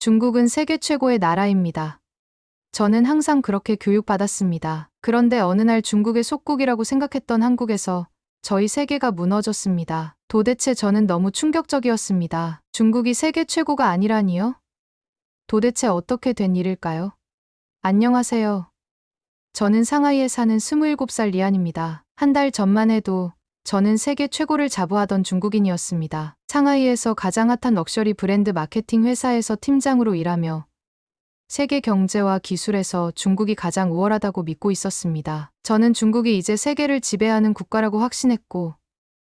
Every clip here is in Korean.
중국은 세계 최고의 나라입니다. 저는 항상 그렇게 교육받았습니다. 그런데 어느 날 중국의 속국이라고 생각했던 한국에서 저희 세계가 무너졌습니다. 도대체 저는 너무 충격적이었습니다. 중국이 세계 최고가 아니라니요? 도대체 어떻게 된 일일까요? 안녕하세요. 저는 상하이에 사는 27살 리안입니다. 한 달 전만 해도 저는 세계 최고를 자부하던 중국인이었습니다. 상하이에서 가장 핫한 럭셔리 브랜드 마케팅 회사에서 팀장으로 일하며 세계 경제와 기술에서 중국이 가장 우월하다고 믿고 있었습니다. 저는 중국이 이제 세계를 지배하는 국가라고 확신했고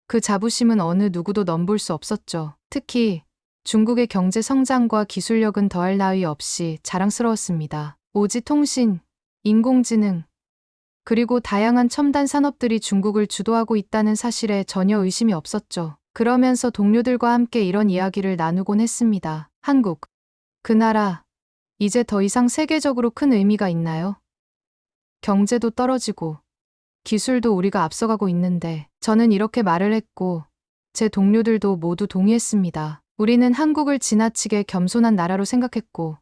그 자부심은 어느 누구도 넘볼 수 없었죠. 특히 중국의 경제 성장과 기술력은 더할 나위 없이 자랑스러웠습니다. 오지 통신, 인공지능, 그리고 다양한 첨단 산업들이 중국을 주도하고 있다는 사실에 전혀 의심이 없었죠. 그러면서 동료들과 함께 이런 이야기를 나누곤 했습니다. 한국, 그 나라, 이제 더 이상 세계적으로 큰 의미가 있나요? 경제도 떨어지고 기술도 우리가 앞서가고 있는데 저는 이렇게 말을 했고 제 동료들도 모두 동의했습니다. 우리는 한국을 지나치게 겸손한 나라로 생각했고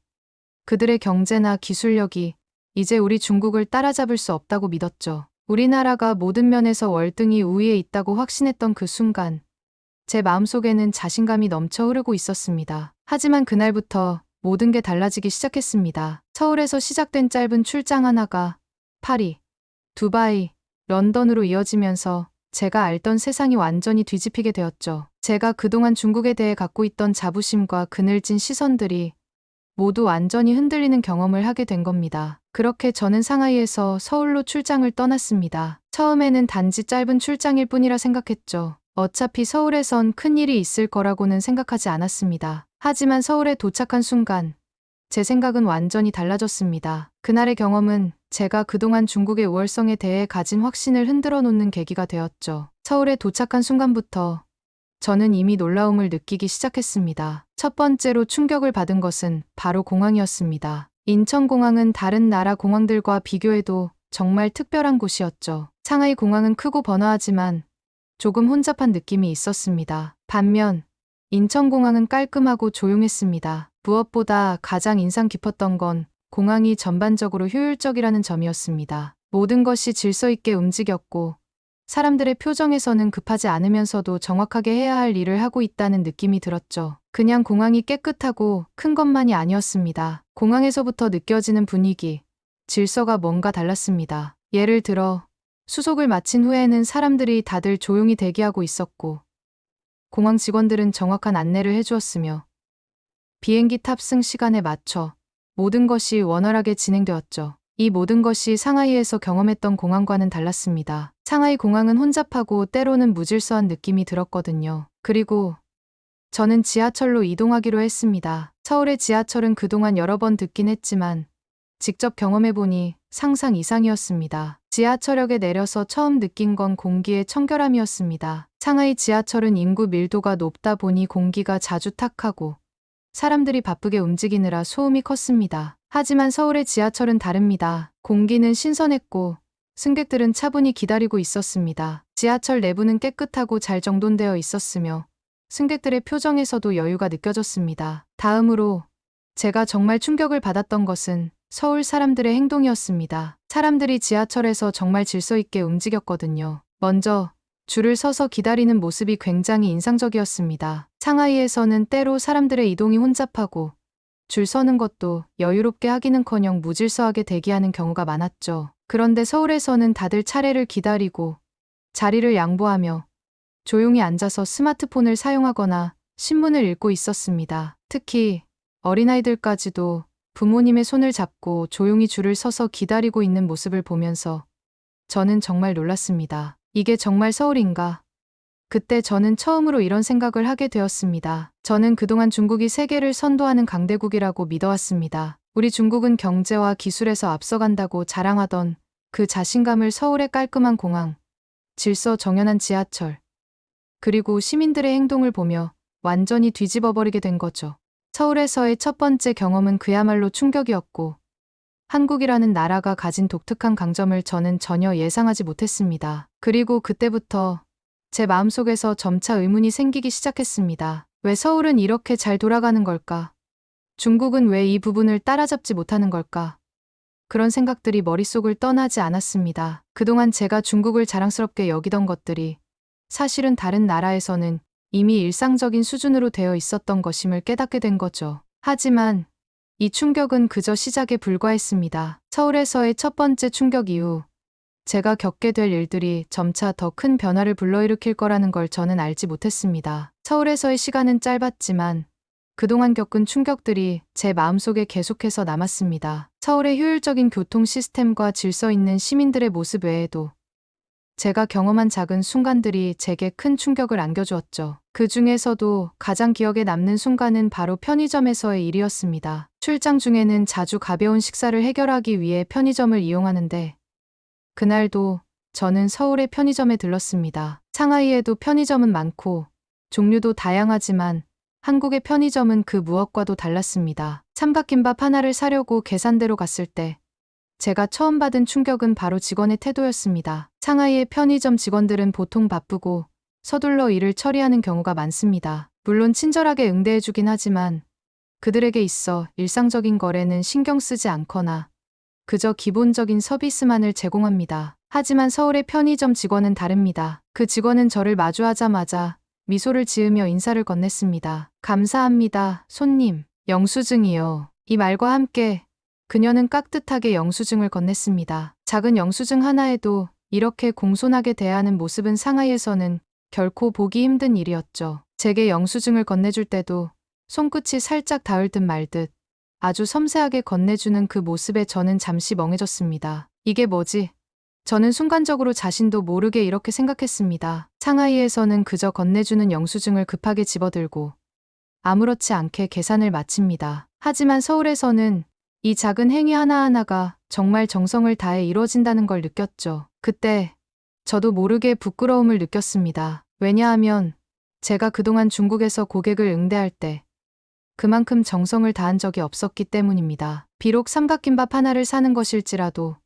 그들의 경제나 기술력이 이제 우리 중국을 따라잡을 수 없다고 믿었죠. 우리나라가 모든 면에서 월등히 우위에 있다고 확신했던 그 순간 제 마음속에는 자신감이 넘쳐 흐르고 있었습니다. 하지만 그날부터 모든 게 달라지기 시작했습니다. 서울에서 시작된 짧은 출장 하나가 파리, 두바이, 런던으로 이어지면서 제가 알던 세상이 완전히 뒤집히게 되었죠. 제가 그동안 중국에 대해 갖고 있던 자부심과 그늘진 시선들이 모두 완전히 흔들리는 경험을 하게 된 겁니다. 그렇게 저는 상하이에서 서울로 출장을 떠났습니다. 처음에는 단지 짧은 출장일 뿐이라 생각했죠. 어차피 서울에선 큰일이 있을 거라고는 생각하지 않았습니다. 하지만 서울에 도착한 순간 제 생각은 완전히 달라졌습니다. 그날의 경험은 제가 그동안 중국의 우월성에 대해 가진 확신을 흔들어 놓는 계기가 되었죠. 서울에 도착한 순간부터 저는 이미 놀라움을 느끼기 시작했습니다. 첫 번째로 충격을 받은 것은 바로 공항이었습니다. 인천공항은 다른 나라 공항들과 비교해도 정말 특별한 곳이었죠. 상하이 공항은 크고 번화하지만 조금 혼잡한 느낌이 있었습니다. 반면 인천공항은 깔끔하고 조용했습니다. 무엇보다 가장 인상 깊었던 건 공항이 전반적으로 효율적이라는 점이었습니다. 모든 것이 질서 있게 움직였고 사람들의 표정에서는 급하지 않으면서도 정확하게 해야 할 일을 하고 있다는 느낌이 들었죠. 그냥 공항이 깨끗하고 큰 것만이 아니었습니다. 공항에서부터 느껴지는 분위기, 질서가 뭔가 달랐습니다. 예를 들어 수속을 마친 후에는 사람들이 다들 조용히 대기하고 있었고 공항 직원들은 정확한 안내를 해주었으며 비행기 탑승 시간에 맞춰 모든 것이 원활하게 진행되었죠. 이 모든 것이 상하이에서 경험했던 공항과는 달랐습니다. 상하이 공항은 혼잡하고 때로는 무질서한 느낌이 들었거든요. 그리고 저는 지하철로 이동하기로 했습니다. 서울의 지하철은 그동안 여러 번 듣긴 했지만 직접 경험해보니 상상 이상이었습니다. 지하철역에 내려서 처음 느낀 건 공기의 청결함이었습니다. 상하이 지하철은 인구 밀도가 높다 보니 공기가 자주 탁하고 사람들이 바쁘게 움직이느라 소음이 컸습니다. 하지만 서울의 지하철은 다릅니다. 공기는 신선했고 승객들은 차분히 기다리고 있었습니다. 지하철 내부는 깨끗하고 잘 정돈되어 있었으며 승객들의 표정에서도 여유가 느껴졌습니다. 다음으로 제가 정말 충격을 받았던 것은 서울 사람들의 행동이었습니다. 사람들이 지하철에서 정말 질서 있게 움직였거든요. 먼저 줄을 서서 기다리는 모습이 굉장히 인상적이었습니다. 상하이에서는 때로 사람들의 이동이 혼잡하고 줄 서는 것도 여유롭게 하기는커녕 무질서하게 대기하는 경우가 많았죠. 그런데 서울에서는 다들 차례를 기다리고 자리를 양보하며 조용히 앉아서 스마트폰을 사용하거나 신문을 읽고 있었습니다. 특히 어린아이들까지도 부모님의 손을 잡고 조용히 줄을 서서 기다리고 있는 모습을 보면서 저는 정말 놀랐습니다. 이게 정말 서울인가? 그때 저는 처음으로 이런 생각을 하게 되었습니다. 저는 그동안 중국이 세계를 선도하는 강대국이라고 믿어왔습니다. 우리 중국은 경제와 기술에서 앞서간다고 자랑하던 그 자신감을 서울의 깔끔한 공항, 질서 정연한 지하철, 그리고 시민들의 행동을 보며 완전히 뒤집어버리게 된 거죠. 서울에서의 첫 번째 경험은 그야말로 충격이었고 한국이라는 나라가 가진 독특한 강점을 저는 전혀 예상하지 못했습니다. 그리고 그때부터 제 마음속에서 점차 의문이 생기기 시작했습니다. 왜 서울은 이렇게 잘 돌아가는 걸까? 중국은 왜 이 부분을 따라잡지 못하는 걸까? 그런 생각들이 머릿속을 떠나지 않았습니다. 그동안 제가 중국을 자랑스럽게 여기던 것들이 사실은 다른 나라에서는 이미 일상적인 수준으로 되어 있었던 것임을 깨닫게 된 거죠. 하지만 이 충격은 그저 시작에 불과했습니다. 서울에서의 첫 번째 충격 이후 제가 겪게 될 일들이 점차 더 큰 변화를 불러일으킬 거라는 걸 저는 알지 못했습니다. 서울에서의 시간은 짧았지만 그동안 겪은 충격들이 제 마음속에 계속해서 남았습니다. 서울의 효율적인 교통 시스템과 질서 있는 시민들의 모습 외에도 제가 경험한 작은 순간들이 제게 큰 충격을 안겨주었죠. 그 중에서도 가장 기억에 남는 순간은 바로 편의점에서의 일이었습니다. 출장 중에는 자주 가벼운 식사를 해결하기 위해 편의점을 이용하는데 그날도 저는 서울의 편의점에 들렀습니다. 상하이에도 편의점은 많고 종류도 다양하지만 한국의 편의점은 그 무엇과도 달랐습니다. 삼각김밥 하나를 사려고 계산대로 갔을 때 제가 처음 받은 충격은 바로 직원의 태도였습니다. 상하이의 편의점 직원들은 보통 바쁘고 서둘러 일을 처리하는 경우가 많습니다. 물론 친절하게 응대해주긴 하지만 그들에게 있어 일상적인 거래는 신경 쓰지 않거나 그저 기본적인 서비스만을 제공합니다. 하지만 서울의 편의점 직원은 다릅니다. 그 직원은 저를 마주하자마자 미소를 지으며 인사를 건넸습니다. 감사합니다, 손님. 영수증이요. 이 말과 함께 그녀는 깍듯하게 영수증을 건넸습니다. 작은 영수증 하나에도 이렇게 공손하게 대하는 모습은 상하이에서는 결코 보기 힘든 일이었죠. 제게 영수증을 건네줄 때도 손끝이 살짝 닿을 듯 말 듯 아주 섬세하게 건네주는 그 모습에 저는 잠시 멍해졌습니다. 이게 뭐지? 저는 순간적으로 자신도 모르게 이렇게 생각했습니다. 상하이에서는 그저 건네주는 영수증을 급하게 집어들고 아무렇지 않게 계산을 마칩니다. 하지만 서울에서는 이 작은 행위 하나하나가 정말 정성을 다해 이루어진다는 걸 느꼈죠. 그때 저도 모르게 부끄러움을 느꼈습니다. 왜냐하면 제가 그동안 중국에서 고객을 응대할 때 그만큼 정성을 다한 적이 없었기 때문입니다. 비록 삼각김밥 하나를 사는 것일지라도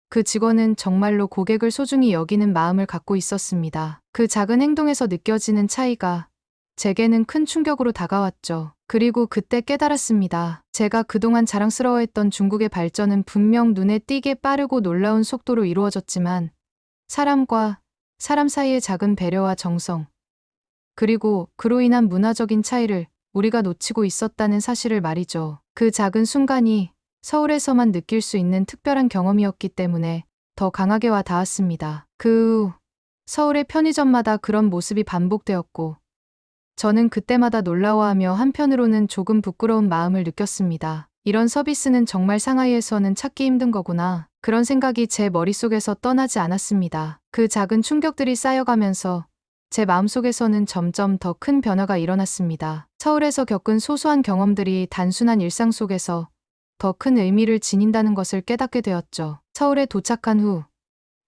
그 직원은 정말로 고객을 소중히 여기는 마음을 갖고 있었습니다. 그 작은 행동에서 느껴지는 차이가 제게는 큰 충격으로 다가왔죠. 그리고 그때 깨달았습니다. 제가 그동안 자랑스러워했던 중국의 발전은 분명 눈에 띄게 빠르고 놀라운 속도로 이루어졌지만 사람과 사람 사이의 작은 배려와 정성, 그리고 그로 인한 문화적인 차이를 우리가 놓치고 있었다는 사실을 말이죠. 그 작은 순간이 서울에서만 느낄 수 있는 특별한 경험이었기 때문에 더 강하게 와 닿았습니다. 그 후 서울의 편의점마다 그런 모습이 반복되었고 저는 그때마다 놀라워하며 한편으로는 조금 부끄러운 마음을 느꼈습니다. 이런 서비스는 정말 상하이에서는 찾기 힘든 거구나. 그런 생각이 제 머릿속에서 떠나지 않았습니다. 그 작은 충격들이 쌓여가면서 제 마음속에서는 점점 더 큰 변화가 일어났습니다. 서울에서 겪은 소소한 경험들이 단순한 일상 속에서 더 큰 의미를 지닌다는 것을 깨닫게 되었죠. 서울에 도착한 후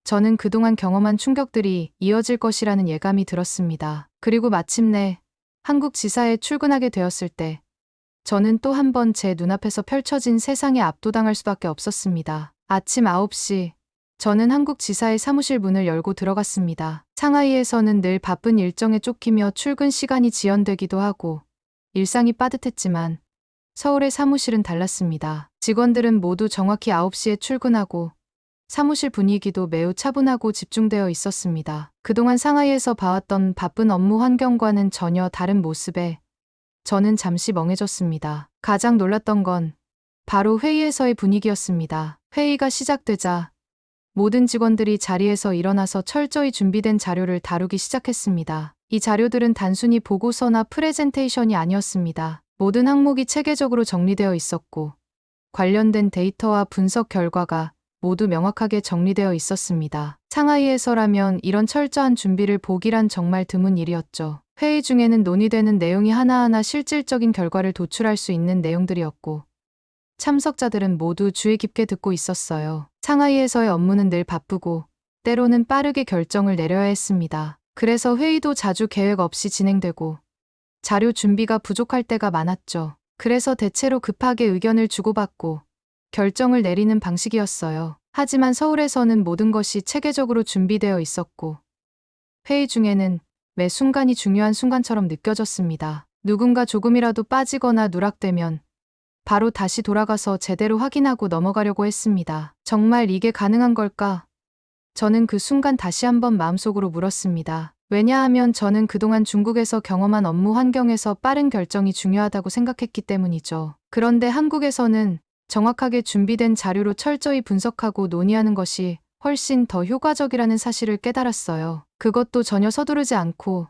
저는 그동안 경험한 충격들이 이어질 것이라는 예감이 들었습니다. 그리고 마침내 한국 지사에 출근하게 되었을 때 저는 또 한 번 제 눈앞에서 펼쳐진 세상에 압도당할 수밖에 없었습니다. 아침 9시 저는 한국 지사의 사무실 문을 열고 들어갔습니다. 상하이에서는 늘 바쁜 일정에 쫓기며 출근 시간이 지연되기도 하고 일상이 빠듯했지만 서울의 사무실은 달랐습니다. 직원들은 모두 정확히 9시에 출근하고 사무실 분위기도 매우 차분하고 집중되어 있었습니다. 그동안 상하이에서 봐왔던 바쁜 업무 환경과는 전혀 다른 모습에 저는 잠시 멍해졌습니다. 가장 놀랐던 건 바로 회의에서의 분위기였습니다. 회의가 시작되자 모든 직원들이 자리에서 일어나서 철저히 준비된 자료를 다루기 시작했습니다. 이 자료들은 단순히 보고서나 프레젠테이션이 아니었습니다. 모든 항목이 체계적으로 정리되어 있었고 관련된 데이터와 분석 결과가 모두 명확하게 정리되어 있었습니다. 상하이에서라면 이런 철저한 준비를 보기란 정말 드문 일이었죠. 회의 중에는 논의되는 내용이 하나하나 실질적인 결과를 도출할 수 있는 내용들이었고 참석자들은 모두 주의 깊게 듣고 있었어요. 상하이에서의 업무는 늘 바쁘고 때로는 빠르게 결정을 내려야 했습니다. 그래서 회의도 자주 계획 없이 진행되고 자료 준비가 부족할 때가 많았죠. 그래서 대체로 급하게 의견을 주고받고 결정을 내리는 방식이었어요. 하지만 서울에서는 모든 것이 체계적으로 준비되어 있었고 회의 중에는 매 순간이 중요한 순간처럼 느껴졌습니다. 누군가 조금이라도 빠지거나 누락되면 바로 다시 돌아가서 제대로 확인하고 넘어가려고 했습니다. 정말 이게 가능한 걸까? 저는 그 순간 다시 한번 마음속으로 물었습니다. 왜냐하면 저는 그동안 중국에서 경험한 업무 환경에서 빠른 결정이 중요하다고 생각했기 때문이죠. 그런데 한국에서는 정확하게 준비된 자료로 철저히 분석하고 논의하는 것이 훨씬 더 효과적이라는 사실을 깨달았어요. 그것도 전혀 서두르지 않고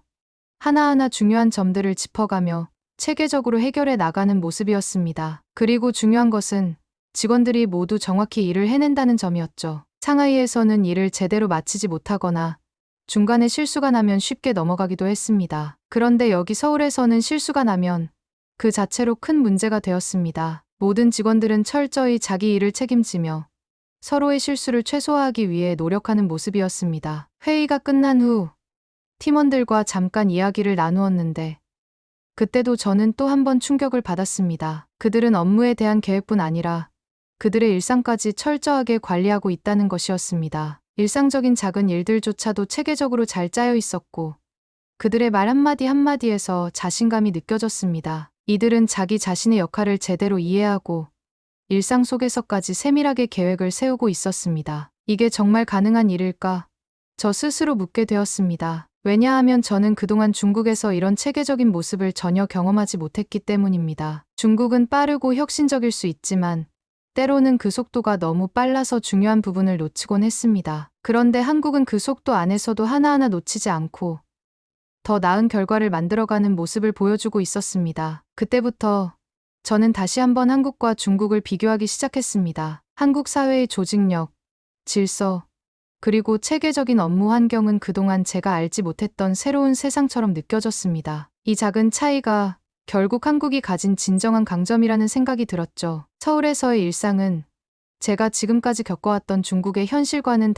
하나하나 중요한 점들을 짚어가며 체계적으로 해결해 나가는 모습이었습니다. 그리고 중요한 것은 직원들이 모두 정확히 일을 해낸다는 점이었죠. 상하이에서는 일을 제대로 마치지 못하거나 중간에 실수가 나면 쉽게 넘어가기도 했습니다. 그런데 여기 서울에서는 실수가 나면 그 자체로 큰 문제가 되었습니다. 모든 직원들은 철저히 자기 일을 책임지며 서로의 실수를 최소화하기 위해 노력하는 모습이었습니다. 회의가 끝난 후 팀원들과 잠깐 이야기를 나누었는데 그때도 저는 또 한 번 충격을 받았습니다. 그들은 업무에 대한 계획뿐 아니라 그들의 일상까지 철저하게 관리하고 있다는 것이었습니다. 일상적인 작은 일들조차도 체계적으로 잘 짜여 있었고 그들의 말 한마디 한마디에서 자신감이 느껴졌습니다. 이들은 자기 자신의 역할을 제대로 이해하고 일상 속에서까지 세밀하게 계획을 세우고 있었습니다. 이게 정말 가능한 일일까? 저 스스로 묻게 되었습니다. 왜냐하면 저는 그동안 중국에서 이런 체계적인 모습을 전혀 경험하지 못했기 때문입니다. 중국은 빠르고 혁신적일 수 있지만 때로는 그 속도가 너무 빨라서 중요한 부분을 놓치곤 했습니다. 그런데 한국은 그 속도 안에서도 하나하나 놓치지 않고 더 나은 결과를 만들어가는 모습을 보여주고 있었습니다. 그때부터 저는 다시 한번 한국과 중국을 비교하기 시작했습니다. 한국 사회의 조직력, 질서, 그리고 체계적인 업무 환경은 그동안 제가 알지 못했던 새로운 세상처럼 느껴졌습니다. 이 작은 차이가 결국 한국이 가진 진정한 강점이라는 생각이 들었죠. 서울에서의 일상은 제가 지금까지 겪어왔던 중국의 현실과는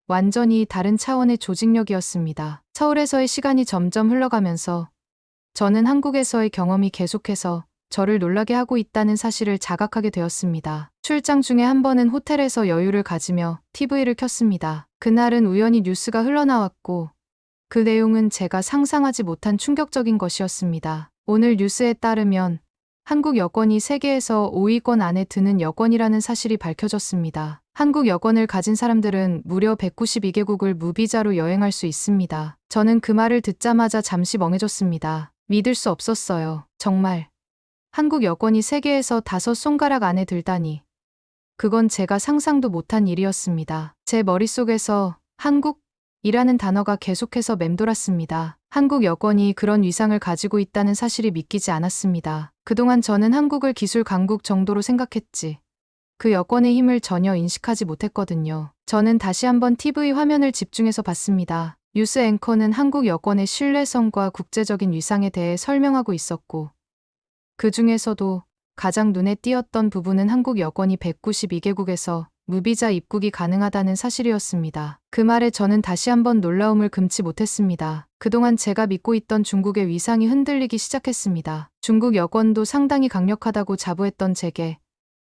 완전히 다른 차원의 조직력이었습니다. 서울에서의 시간이 점점 흘러가면서 저는 한국에서의 경험이 계속해서 저를 놀라게 하고 있다는 사실을 자각하게 되었습니다. 출장 중에 한 번은 호텔에서 여유를 가지며 TV를 켰습니다. 그날은 우연히 뉴스가 흘러나왔고 그 내용은 제가 상상하지 못한 충격적인 것이었습니다. 오늘 뉴스에 따르면 한국 여권이 세계에서 5위권 안에 드는 여권이라는 사실이 밝혀졌습니다. 한국 여권을 가진 사람들은 무려 192개국을 무비자로 여행할 수 있습니다. 저는 그 말을 듣자마자 잠시 멍해졌습니다. 믿을 수 없었어요. 정말. 한국 여권이 세계에서 5손가락 안에 들다니. 그건 제가 상상도 못한 일이었습니다. 제 머릿속에서 한국이라는 단어가 계속해서 맴돌았습니다. 한국 여권이 그런 위상을 가지고 있다는 사실이 믿기지 않았습니다. 그동안 저는 한국을 기술 강국 정도로 생각했지. 그 여권의 힘을 전혀 인식하지 못했거든요. 저는 다시 한번 TV 화면을 집중해서 봤습니다. 뉴스 앵커는 한국 여권의 신뢰성과 국제적인 위상에 대해 설명하고 있었고 그 중에서도 가장 눈에 띄었던 부분은 한국 여권이 192개국에서 무비자 입국이 가능하다는 사실이었습니다. 그 말에 저는 다시 한번 놀라움을 금치 못했습니다. 그동안 제가 믿고 있던 중국의 위상이 흔들리기 시작했습니다. 중국 여권도 상당히 강력하다고 자부했던 제게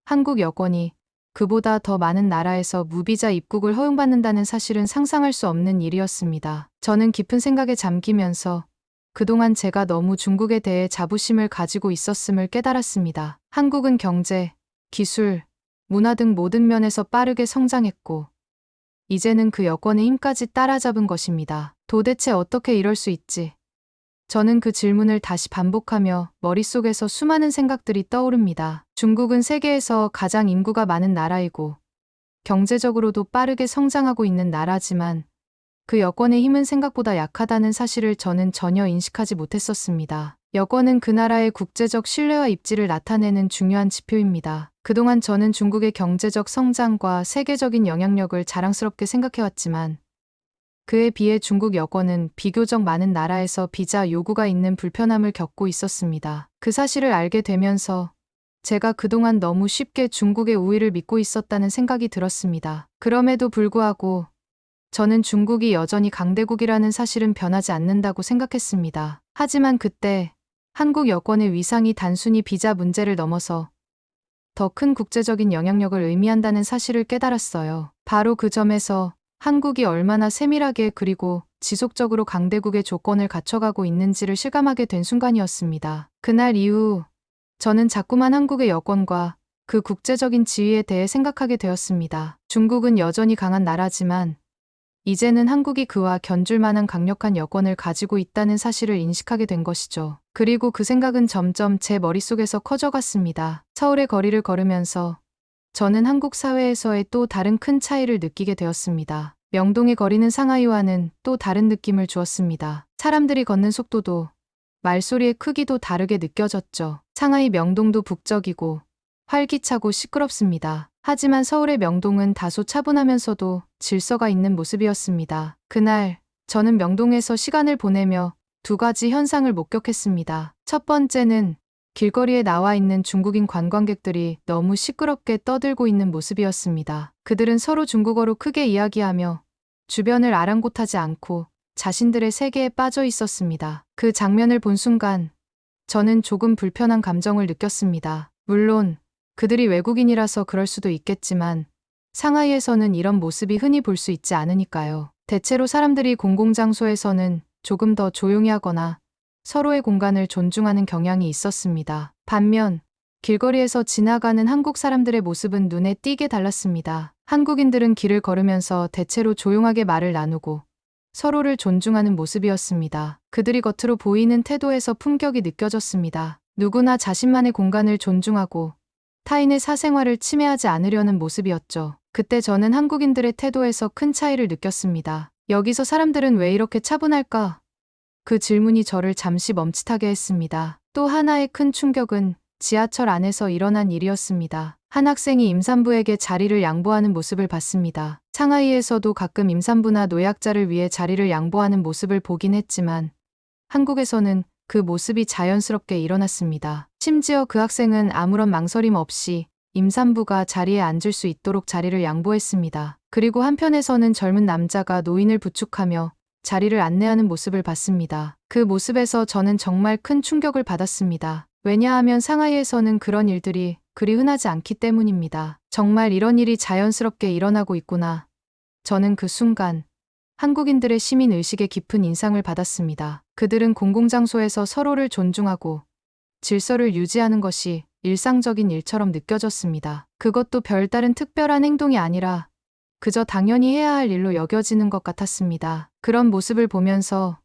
한국 여권이 그보다 더 많은 나라에서 무비자 입국을 허용받는다는 사실은 상상할 수 없는 일이었습니다. 저는 깊은 생각에 잠기면서 그동안 제가 너무 중국에 대해 자부심을 가지고 있었음을 깨달았습니다. 한국은 경제, 기술, 문화 등 모든 면에서 빠르게 성장했고 이제는 그 여권의 힘까지 따라잡은 것입니다. 도대체 어떻게 이럴 수 있지? 저는 그 질문을 다시 반복하며 머릿속에서 수많은 생각들이 떠오릅니다. 중국은 세계에서 가장 인구가 많은 나라이고 경제적으로도 빠르게 성장하고 있는 나라지만 그 여권의 힘은 생각보다 약하다는 사실을 저는 전혀 인식하지 못했었습니다. 여권은 그 나라의 국제적 신뢰와 입지를 나타내는 중요한 지표입니다. 그동안 저는 중국의 경제적 성장과 세계적인 영향력을 자랑스럽게 생각해왔지만 그에 비해 중국 여권은 비교적 많은 나라에서 비자 요구가 있는 불편함을 겪고 있었습니다. 그 사실을 알게 되면서 제가 그동안 너무 쉽게 중국의 우위를 믿고 있었다는 생각이 들었습니다. 그럼에도 불구하고 저는 중국이 여전히 강대국이라는 사실은 변하지 않는다고 생각했습니다. 하지만 그때 한국 여권의 위상이 단순히 비자 문제를 넘어서 더 큰 국제적인 영향력을 의미한다는 사실을 깨달았어요. 바로 그 점에서 한국이 얼마나 세밀하게 그리고 지속적으로 강대국의 조건을 갖춰가고 있는지를 실감하게 된 순간이었습니다. 그날 이후 저는 자꾸만 한국의 여권과 그 국제적인 지위에 대해 생각하게 되었습니다. 중국은 여전히 강한 나라지만 이제는 한국이 그와 견줄 만한 강력한 여권을 가지고 있다는 사실을 인식하게 된 것이죠. 그리고 그 생각은 점점 제 머릿속에서 커져갔습니다. 서울의 거리를 걸으면서 저는 한국 사회에서의 또 다른 큰 차이를 느끼게 되었습니다. 명동의 거리는 상하이와는 또 다른 느낌을 주었습니다. 사람들이 걷는 속도도 말소리의 크기도 다르게 느껴졌죠. 상하이 명동도 북적이고 활기차고 시끄럽습니다. 하지만 서울의 명동은 다소 차분하면서도 질서가 있는 모습이었습니다. 그날 저는 명동에서 시간을 보내며 두 가지 현상을 목격했습니다. 첫 번째는 길거리에 나와 있는 중국인 관광객들이 너무 시끄럽게 떠들고 있는 모습이었습니다. 그들은 서로 중국어로 크게 이야기하며 주변을 아랑곳하지 않고 자신들의 세계에 빠져 있었습니다. 그 장면을 본 순간 저는 조금 불편한 감정을 느꼈습니다. 물론 그들이 외국인이라서 그럴 수도 있겠지만 상하이에서는 이런 모습이 흔히 볼 수 있지 않으니까요. 대체로 사람들이 공공장소에서는 조금 더 조용히 하거나 서로의 공간을 존중하는 경향이 있었습니다. 반면 길거리에서 지나가는 한국 사람들의 모습은 눈에 띄게 달랐습니다. 한국인들은 길을 걸으면서 대체로 조용하게 말을 나누고 서로를 존중하는 모습이었습니다. 그들이 겉으로 보이는 태도에서 품격이 느껴졌습니다. 누구나 자신만의 공간을 존중하고 타인의 사생활을 침해하지 않으려는 모습이었죠. 그때 저는 한국인들의 태도에서 큰 차이를 느꼈습니다. 여기서 사람들은 왜 이렇게 차분할까? 그 질문이 저를 잠시 멈칫하게 했습니다. 또 하나의 큰 충격은 지하철 안에서 일어난 일이었습니다. 한 학생이 임산부에게 자리를 양보하는 모습을 봤습니다. 상하이에서도 가끔 임산부나 노약자를 위해 자리를 양보하는 모습을 보긴 했지만 한국에서는 그 모습이 자연스럽게 일어났습니다. 심지어 그 학생은 아무런 망설임 없이 임산부가 자리에 앉을 수 있도록 자리를 양보했습니다. 그리고 한편에서는 젊은 남자가 노인을 부축하며 자리를 안내하는 모습을 봤습니다. 그 모습에서 저는 정말 큰 충격을 받았습니다. 왜냐하면 상하이에서는 그런 일들이 그리 흔하지 않기 때문입니다. 정말 이런 일이 자연스럽게 일어나고 있구나. 저는 그 순간 한국인들의 시민의식에 깊은 인상을 받았습니다. 그들은 공공장소에서 서로를 존중하고 질서를 유지하는 것이 일상적인 일처럼 느껴졌습니다. 그것도 별다른 특별한 행동이 아니라 그저 당연히 해야 할 일로 여겨지는 것 같았습니다. 그런 모습을 보면서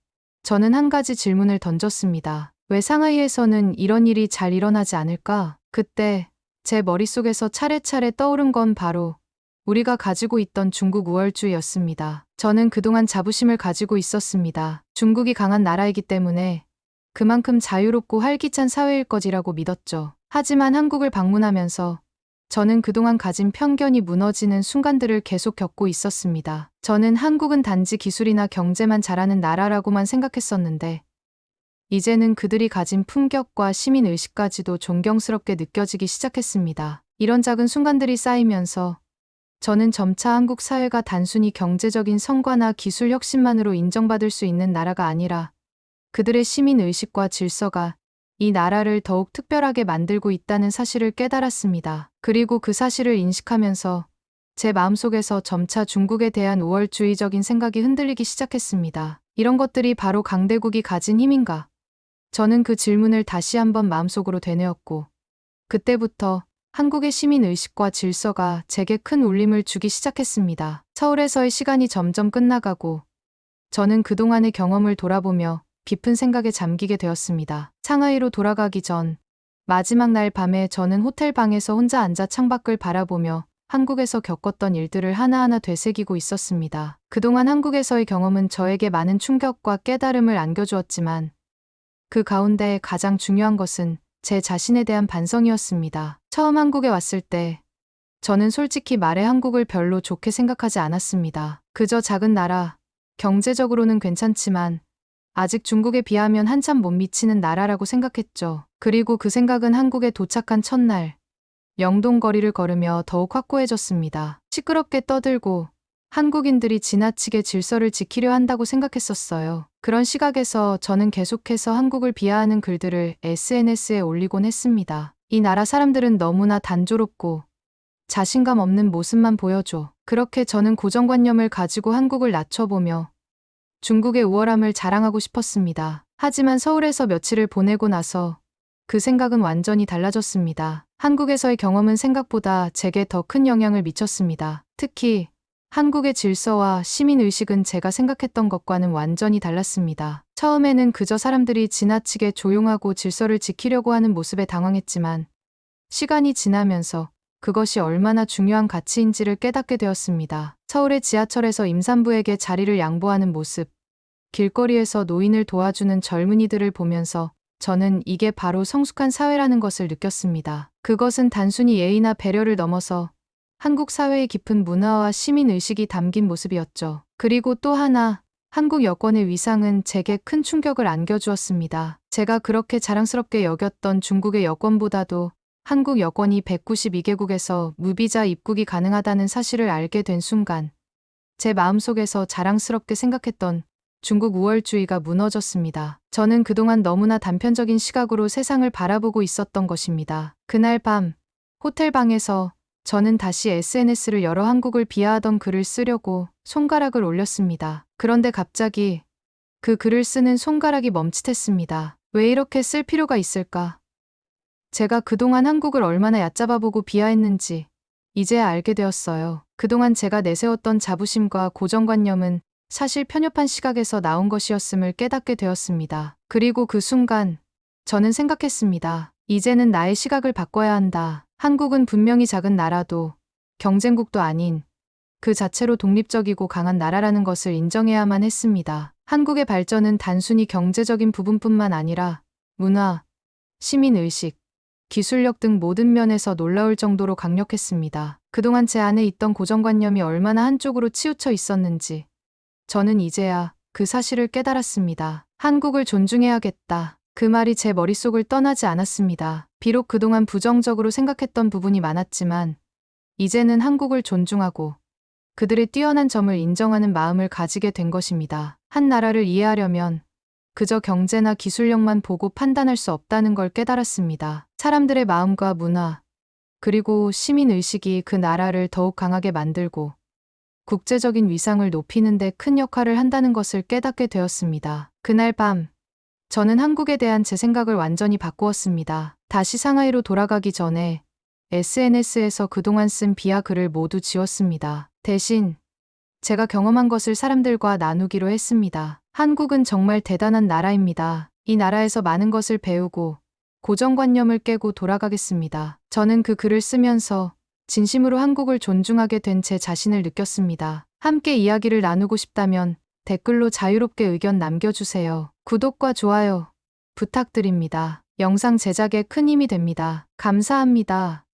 저는 한 가지 질문을 던졌습니다. 왜 상하이에서는 이런 일이 잘 일어나지 않을까? 그때 제 머릿속에서 차례차례 떠오른 건 바로 우리가 가지고 있던 중국 우월주의였습니다. 저는 그동안 자부심을 가지고 있었습니다. 중국이 강한 나라이기 때문에 그만큼 자유롭고 활기찬 사회일 것이라고 믿었죠. 하지만 한국을 방문하면서 저는 그동안 가진 편견이 무너지는 순간들을 계속 겪고 있었습니다. 저는 한국은 단지 기술이나 경제만 잘하는 나라라고만 생각했었는데 이제는 그들이 가진 품격과 시민의식까지도 존경스럽게 느껴지기 시작했습니다. 이런 작은 순간들이 쌓이면서 저는 점차 한국 사회가 단순히 경제적인 성과나 기술 혁신만으로 인정받을 수 있는 나라가 아니라 그들의 시민의식과 질서가 이 나라를 더욱 특별하게 만들고 있다는 사실을 깨달았습니다. 그리고 그 사실을 인식하면서 제 마음속에서 점차 중국에 대한 우월주의적인 생각이 흔들리기 시작했습니다. 이런 것들이 바로 강대국이 가진 힘인가? 저는 그 질문을 다시 한번 마음속으로 되뇌었고 그때부터 한국의 시민의식과 질서가 제게 큰 울림을 주기 시작했습니다. 서울에서의 시간이 점점 끝나가고 저는 그동안의 경험을 돌아보며 깊은 생각에 잠기게 되었습니다. 상하이로 돌아가기 전 마지막 날 밤에 저는 호텔 방에서 혼자 앉아 창밖을 바라보며 한국에서 겪었던 일들을 하나하나 되새기고 있었습니다. 그동안 한국에서의 경험은 저에게 많은 충격과 깨달음을 안겨주었지만 그 가운데 가장 중요한 것은 제 자신에 대한 반성이었습니다. 처음 한국에 왔을 때 저는 솔직히 말해 한국을 별로 좋게 생각하지 않았습니다. 그저 작은 나라, 경제적으로는 괜찮지만 아직 중국에 비하면 한참 못 미치는 나라라고 생각했죠. 그리고 그 생각은 한국에 도착한 첫날 명동 거리를 걸으며 더욱 확고해졌습니다. 시끄럽게 떠들고 한국인들이 지나치게 질서를 지키려 한다고 생각했었어요. 그런 시각에서 저는 계속해서 한국을 비하하는 글들을 SNS에 올리곤 했습니다. 이 나라 사람들은 너무나 단조롭고 자신감 없는 모습만 보여줘. 그렇게 저는 고정관념을 가지고 한국을 낮춰보며 중국의 우월함을 자랑하고 싶었습니다. 하지만 서울에서 며칠을 보내고 나서 그 생각은 완전히 달라졌습니다. 한국에서의 경험은 생각보다 제게 더 큰 영향을 미쳤습니다. 특히 한국의 질서와 시민의식은 제가 생각했던 것과는 완전히 달랐습니다. 처음에는 그저 사람들이 지나치게 조용하고 질서를 지키려고 하는 모습에 당황했지만 시간이 지나면서 그것이 얼마나 중요한 가치인지를 깨닫게 되었습니다. 서울의 지하철에서 임산부에게 자리를 양보하는 모습, 길거리에서 노인을 도와주는 젊은이들을 보면서 저는 이게 바로 성숙한 사회라는 것을 느꼈습니다. 그것은 단순히 예의나 배려를 넘어서 한국 사회의 깊은 문화와 시민의식이 담긴 모습이었죠. 그리고 또 하나, 한국 여권의 위상은 제게 큰 충격을 안겨주었습니다. 제가 그렇게 자랑스럽게 여겼던 중국의 여권보다도 한국 여권이 192개국에서 무비자 입국이 가능하다는 사실을 알게 된 순간, 제 마음속에서 자랑스럽게 생각했던 중국 우월주의가 무너졌습니다. 저는 그동안 너무나 단편적인 시각으로 세상을 바라보고 있었던 것입니다. 그날 밤, 호텔 방에서 저는 다시 SNS를 열어 한국을 비하하던 글을 쓰려고 손가락을 올렸습니다. 그런데 갑자기 그 글을 쓰는 손가락이 멈칫했습니다. 왜 이렇게 쓸 필요가 있을까? 제가 그동안 한국을 얼마나 얕잡아보고 비하했는지 이제야 알게 되었어요. 그동안 제가 내세웠던 자부심과 고정관념은 사실 편협한 시각에서 나온 것이었음을 깨닫게 되었습니다. 그리고 그 순간 저는 생각했습니다. 이제는 나의 시각을 바꿔야 한다. 한국은 분명히 작은 나라도 경쟁국도 아닌 그 자체로 독립적이고 강한 나라라는 것을 인정해야만 했습니다. 한국의 발전은 단순히 경제적인 부분뿐만 아니라 문화, 시민의식, 기술력 등 모든 면에서 놀라울 정도로 강력했습니다. 그동안 제 안에 있던 고정관념이 얼마나 한쪽으로 치우쳐 있었는지 저는 이제야 그 사실을 깨달았습니다. 한국을 존중해야겠다. 그 말이 제 머릿속을 떠나지 않았습니다. 비록 그동안 부정적으로 생각했던 부분이 많았지만 이제는 한국을 존중하고 그들의 뛰어난 점을 인정하는 마음을 가지게 된 것입니다. 한 나라를 이해하려면 그저 경제나 기술력만 보고 판단할 수 없다는 걸 깨달았습니다. 사람들의 마음과 문화, 그리고 시민의식이 그 나라를 더욱 강하게 만들고 국제적인 위상을 높이는 데 큰 역할을 한다는 것을 깨닫게 되었습니다. 그날 밤, 저는 한국에 대한 제 생각을 완전히 바꾸었습니다. 다시 상하이로 돌아가기 전에 SNS에서 그동안 쓴 비하 글을 모두 지웠습니다. 대신 제가 경험한 것을 사람들과 나누기로 했습니다. 한국은 정말 대단한 나라입니다. 이 나라에서 많은 것을 배우고 고정관념을 깨고 돌아가겠습니다. 저는 그 글을 쓰면서 진심으로 한국을 존중하게 된 제 자신을 느꼈습니다. 함께 이야기를 나누고 싶다면 댓글로 자유롭게 의견 남겨주세요. 구독과 좋아요 부탁드립니다. 영상 제작에 큰 힘이 됩니다. 감사합니다.